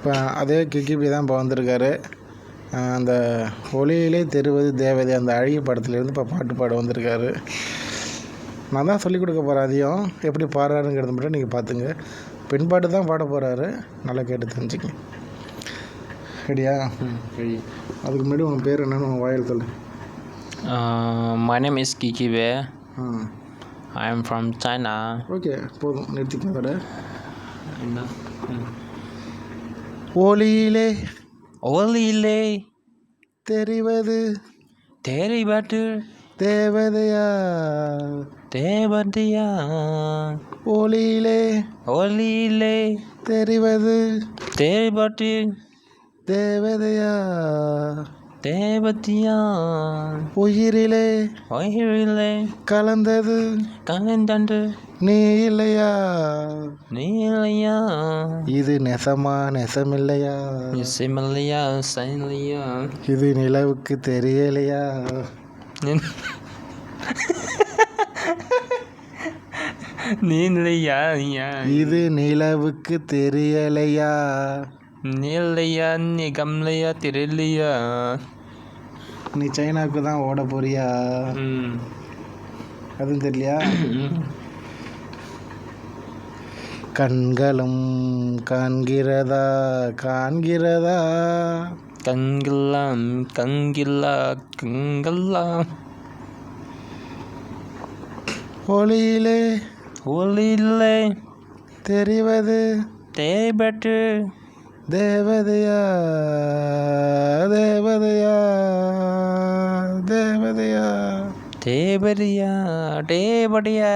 இப்போ அதே கிகிபி தான் இப்போ வந்திருக்காரு. அந்த ஒளியிலே தெரிவது தேவதை அந்த அழகிய படத்துலேருந்து இப்போ பாட்டு பாட வந்திருக்காரு. நான் தான் சொல்லிக் கொடுக்க போகிறேன். அதையும் எப்படி பாடுறாருங்கிறது மட்டும் நீங்கள் பார்த்துங்க. பெண் பாட்டு தான் பாட போகிறாரு, நல்லா கேட்டு தெரிஞ்சுங்க. ரெடியா? ready. அதுக்கு முன்னாடி உங்கள் பேர் என்னன்னு உங்கள் வாயில் சொல்லு. My name is Kikibe. I am from China. Okay, போதும், நிறுத்திக்கங்க கடை. என்ன? ஒளியிலே ஒளியிலே தெரிவது தெரிவது தேவதையா, தேவதையா. ஒளியிலே ஒளியிலே தெரிவது தெரிவது தேவதையா, தேவதையா. உயிரிலே உயிரிலே கலந்தது கலந்தண்டு நீ இல்லையா, நீலையா. இது நெசமில்லையா, நிசைமல்லையா சைலையா. இது நிலவுக்கு தெரியலையா. நீலையா இது நிலவுக்கு தெரியலையா. நீலையா நிகம்லையா தெரியலையா. நீ சைனாவுக்கு தான் ஓட போறியா, அதுவும் தெரியலையா. கண்களும் காண்கிறதா காண்கிறதா, கங்கெல்லாம் கங்கில்லா கங்கெல்லாம். ஒளியிலே ஒளியிலே தெரிவது தேவட்டு தேவதையா, தேவதையா, தேவதையா. தேவதையா தேவதையா.